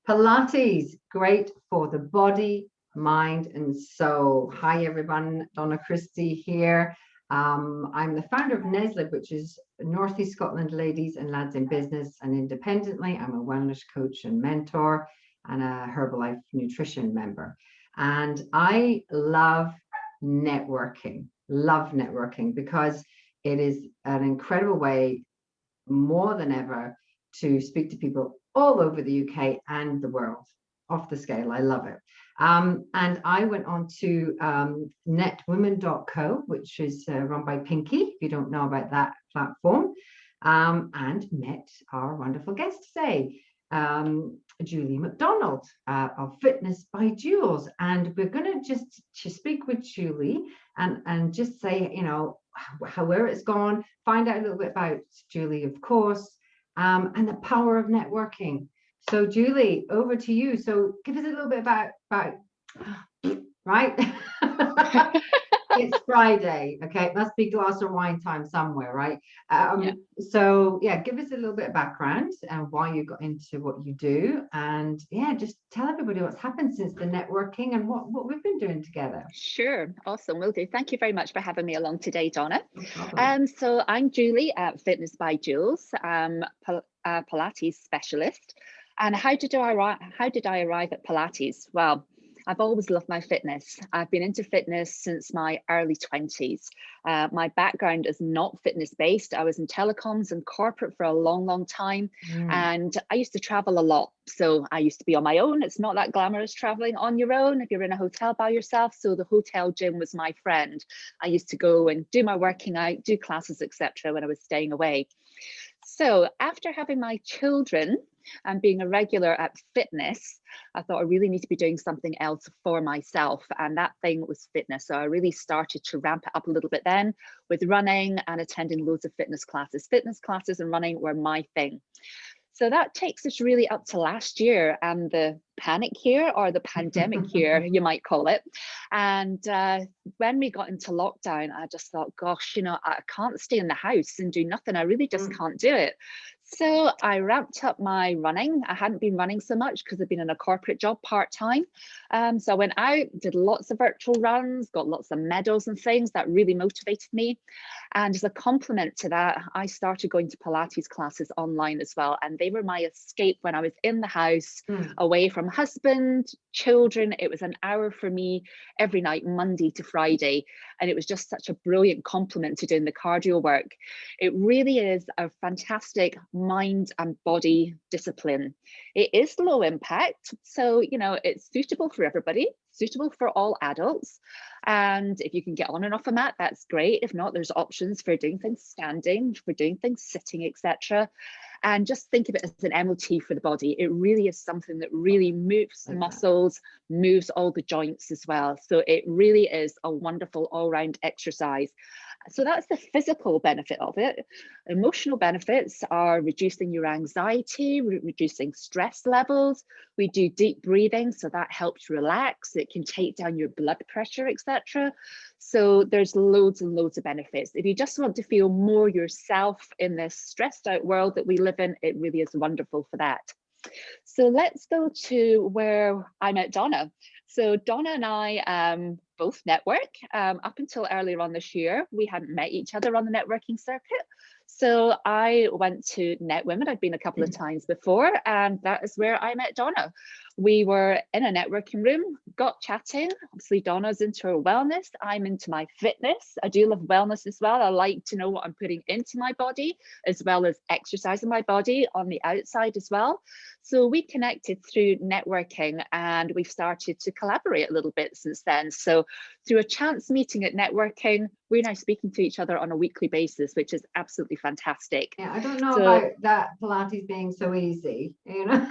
Pilates, great for the body, mind, and soul. Hi, everyone. Donna Christie here. I'm the founder of NESLIB, which is Northeast Scotland Ladies and Lads in Business. And independently, I'm a wellness coach and mentor and a Herbalife nutrition member. And I love networking because it is an incredible way, more than ever, to speak to people all over the UK and the world. Off the scale. I love it. And I went on to netwomen.co, which is run by Pinky, if you don't know about that platform, and met our wonderful guest today, Julie Mcdonald of Fitness by Jules. And we're going to just speak with Julie and just say, you know, where it's gone, find out a little bit about Julie, of course, and the power of networking. So Julie, over to you. So give us a little bit about right? It's Friday, okay? It must be glass of wine time somewhere, right? So yeah, give us a little bit of background and why you got into what you do, and yeah, just tell everybody what's happened since the networking and what we've been doing together. Sure, awesome, will do. Thank you very much for having me along today, Donna. No so I'm Julie at Fitness by Jules. I'm a Pilates specialist. And how did I arrive at Pilates? Well, I've always loved my fitness. I've been into fitness since my early 20s. My background is not fitness based. I was in telecoms and corporate for a long time. And I used to travel a lot. So I used to be on my own. It's not that glamorous traveling on your own if you're in a hotel by yourself. So the hotel gym was my friend. I used to go and do my working out, do classes, etc. when I was staying away. So after having my children and being a regular at fitness, I thought I really need to be doing something else for myself. And that thing was fitness. So I really started to ramp it up a little bit then with running and attending loads of fitness classes. Fitness classes and running were my thing. So that takes us really up to last year and the panic year, or the pandemic year, you might call it. And when we got into lockdown, I just thought, gosh, you know, I can't stay in the house and do nothing. I really just can't do it. So I ramped up my running. I hadn't been running so much because I've been in a corporate job part-time. So I went out, did lots of virtual runs, got lots of medals and things that really motivated me. And as a complement to that, I started going to Pilates classes online as well. And they were my escape when I was in the house, away from husband, children. It was an hour for me every night, Monday to Friday. And it was just such a brilliant complement to doing the cardio work. It really is a fantastic mind and body discipline. It is low impact, so you know, it's suitable for everybody, suitable for all adults. And if you can get on and off a mat, that's great. If not, there's options for doing things standing, for doing things sitting, etc. And just think of it as an MOT for the body. It really is something that really moves the muscles, moves all the joints as well. So it really is a wonderful all-round exercise. So that's the physical benefit of it. Emotional benefits are reducing your anxiety, reducing stress levels. We do deep breathing, so that helps relax. It can take down your blood pressure, etc. So there's loads and loads of benefits. If you just want to feel more yourself in this stressed out world that we live in, it really is wonderful for that. So let's go to where I met Donna. So Donna and I both network. Up until earlier on this year, we hadn't met each other on the networking circuit. So I went to Net Women. I'd been a couple of times before, and that is where I met Donna. We were in a networking room, got chatting. Obviously, Donna's into her wellness. I'm into my fitness. I do love wellness as well. I like to know what I'm putting into my body, as well as exercising my body on the outside as well. So we connected through networking, and we've started to collaborate a little bit since then. So through a chance meeting at networking, we're now speaking to each other on a weekly basis, which is absolutely fantastic. Yeah, I don't know about that Pilates being so easy, you know.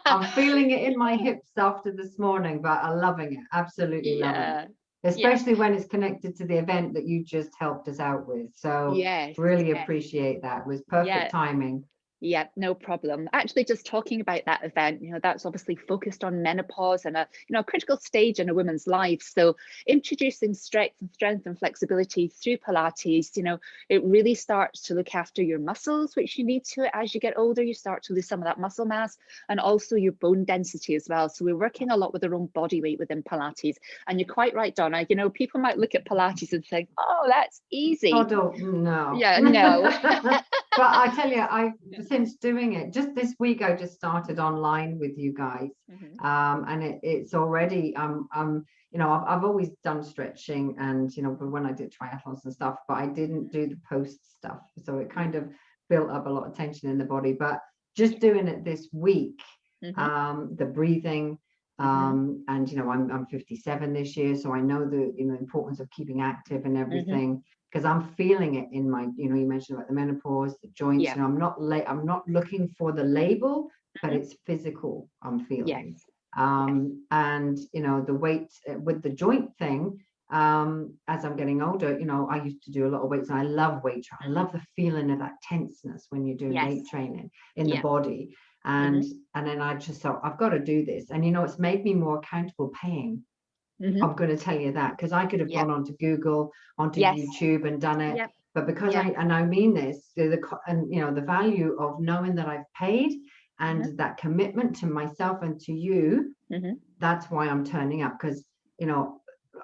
I'm feeling it in my hips after this morning, but I'm loving it. Absolutely loving it. Especially when it's connected to the event that you just helped us out with. So really appreciate that. It was perfect timing. Yeah, no problem. Actually, just talking about that event, that's obviously focused on menopause and a critical stage in a woman's life. So introducing strength and flexibility through Pilates, it really starts to look after your muscles, which you need to as you get older. You start to lose some of that muscle mass and also your bone density as well. So we're working a lot with our own body weight within Pilates. And you're quite right, Donna. People might look at Pilates and think, oh, that's easy. Oh, no. Yeah, no. But I tell you, since doing it just this week, I just started online with you guys. And it's already I've always done stretching and but when I did triathlons and stuff, but I didn't do the post stuff, so it kind of built up a lot of tension in the body. But just doing it this week, the breathing, and I'm 57 this year, so I know the importance of keeping active and everything, because I'm feeling it in my, you mentioned about the menopause, the joints. I'm not looking for the label, but it's physical. I'm feeling. And the weight with the joint thing, as I'm getting older, I used to do a lot of weights, and I love weight training. I love the feeling of that tenseness when you're doing weight training in the body. And then I just thought, I've got to do this. And it's made me more accountable paying. I'm going to tell you that, because I could have gone onto Google, onto YouTube and done it. But because I mean this, the value of knowing that I've paid and that commitment to myself and to you, that's why I'm turning up. Because,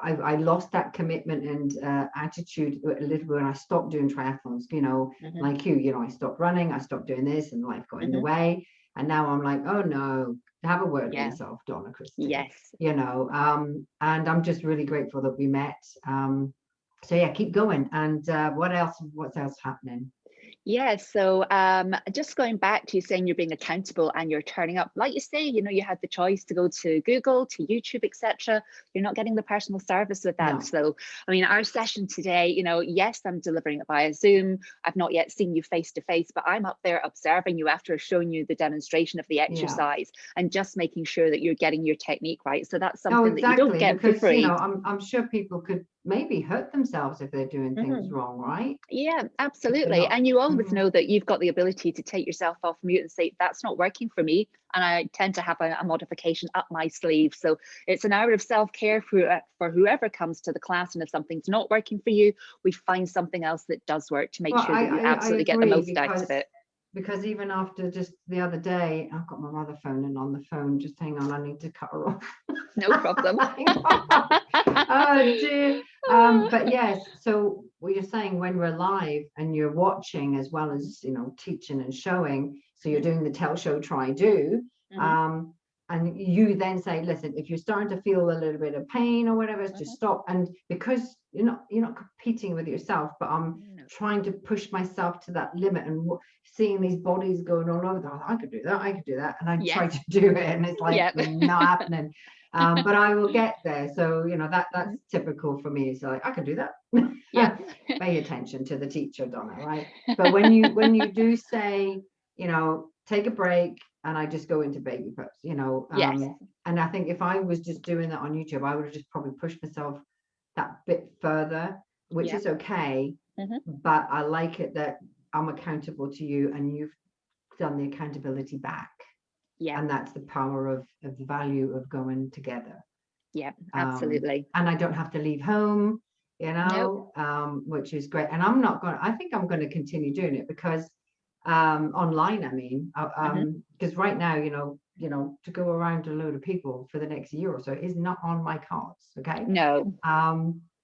I lost that commitment and attitude a little bit when I stopped doing triathlons, like you, I stopped running, I stopped doing this, and life got in the way. And now I'm like, oh no, have a word with yourself, Donna Christie. Yes. And I'm just really grateful that we met. So yeah, keep going. And what's else happening? Yeah, so just going back to you saying you're being accountable and you're turning up, like you say, you had the choice to go to Google, to YouTube, etc. You're not getting the personal service with that. No. So, I mean, our session today, yes, I'm delivering it via Zoom. I've not yet seen you face to face, but I'm up there observing you after showing you the demonstration of the exercise and just making sure that you're getting your technique right. So that's something that you don't get for free. I'm sure people could maybe hurt themselves if they're doing things wrong, right? Yeah, absolutely. And you always know that you've got the ability to take yourself off mute and say, that's not working for me. And I tend to have a modification up my sleeve. So it's an hour of self-care for whoever comes to the class. And if something's not working for you, we find something else that does work to make sure that you absolutely get the most out of it. Because even after just the other day, I've got my mother phoning on the phone. Just hang on, I need to cut her off. No problem. Oh dear. But yes, so what you're saying, when we're live and you're watching as well as teaching and showing, so you're doing the tell, show, try, do, and you then say, listen, if you're starting to feel a little bit of pain or whatever, just stop. And because you're not competing with yourself, but I'm trying to push myself to that limit, and seeing these bodies going all over, I could do that, and I try to do it, and it's like not happening. But I will get there. So that's typical for me. It's like, I can do that. Pay attention to the teacher, Donna, right? But when you do say, take a break, and I just go into baby pose, and I think if I was just doing that on YouTube, I would have just probably pushed myself that bit further, which is okay. But I like it that I'm accountable to you, and you've done the accountability back. And that's the power of the value of going together. Yeah, absolutely. And I don't have to leave home, which is great. And I think I'm going to continue doing it, because online, I mean, because right now, to go around a load of people for the next year or so is not on my cards. Okay. No.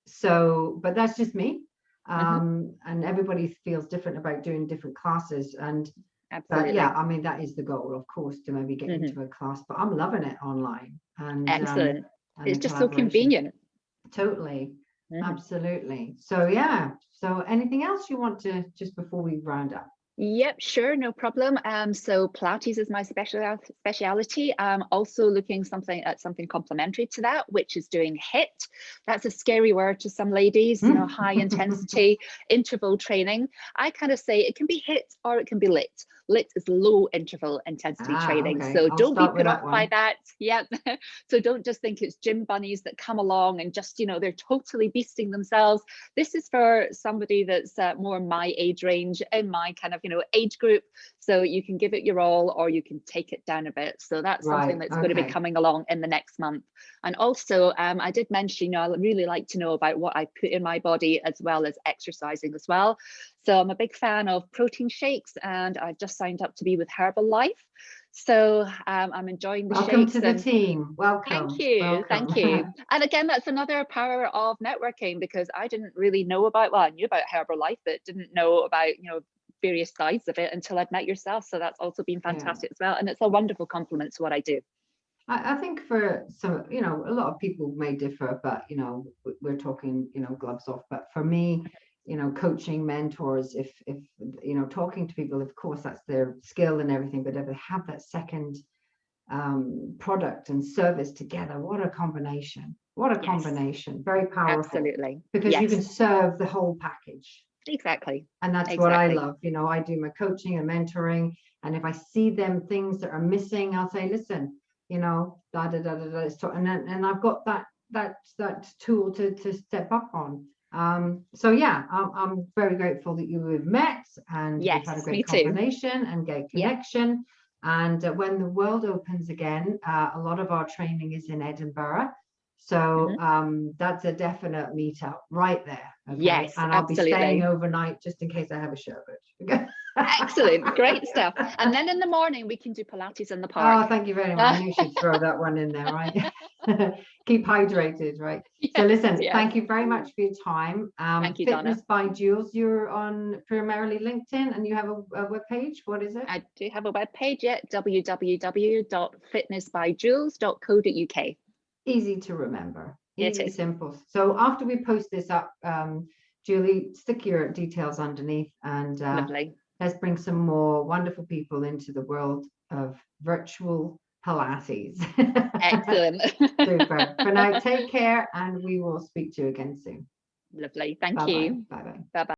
So, but that's just me. And everybody feels different about doing different classes. And absolutely. But yeah, I mean, that is the goal, of course, to maybe get into a class, but I'm loving it online. And excellent. It's just so convenient. Totally. Absolutely. So yeah. So anything else you want to, just before we round up? Yep, sure, no problem. So Pilates is my speciality. Also looking at something complementary to that, which is doing HIIT. That's a scary word to some ladies, high intensity interval training. I kind of say it can be HIIT or it can be LIT. LIT is low interval intensity training. Okay. So I'll don't be start with put that off by that. Yeah. So don't just think it's gym bunnies that come along and just, they're totally beasting themselves. This is for somebody that's more my age range, in my kind of, age group. So you can give it your all, or you can take it down a bit. So that's something that's going to be coming along in the next month. And also, I did mention, I really like to know about what I put in my body, as well as exercising as well. So I'm a big fan of protein shakes, and I've just signed up to be with Herbalife. So I'm enjoying the shakes. Welcome to the team. Welcome. Thank you. Welcome. Thank you. And again, that's another power of networking, because I didn't really know about, well, I knew about Herbalife, but didn't know about, various sides of it until I'd met yourself. So that's also been fantastic as well. And it's a wonderful compliment to what I do. I think for some, a lot of people may differ, but, we're talking, gloves off. But for me, coaching mentors, if talking to people, of course, that's their skill and everything, but if they have that second product and service together, what a combination. What a combination. Very powerful. Absolutely. Because you can serve the whole package. Exactly. And that's what I love. I do my coaching and mentoring. And if I see them things that are missing, I'll say, listen, and I've got that tool to step up on. So yeah, I'm very grateful that you have met, and we've had a great combination and great connection. And when the world opens again, a lot of our training is in Edinburgh. So that's a definite meetup right there. Okay? Yes, and I'll absolutely. be staying overnight just in case I have a sherbet. Excellent, great stuff. And then in the morning we can do Pilates in the park. Oh, thank you very much. I knew she'd throw that one in there, right? Keep hydrated, right? Yes, so listen, thank you very much for your time. Thank you, Fitness Donna. by Jules. You're on primarily LinkedIn, and you have a web page. What is it? I do have a web page, www.fitnessbyjules.co.uk. Easy to remember. Easy, simple. So after we post this up, Julie, stick your details underneath, and lovely. Let's bring some more wonderful people into the world of virtual Pilates. Excellent. Super. For now, take care, and we will speak to you again soon. Lovely. Thank you. Bye-bye. Bye-bye.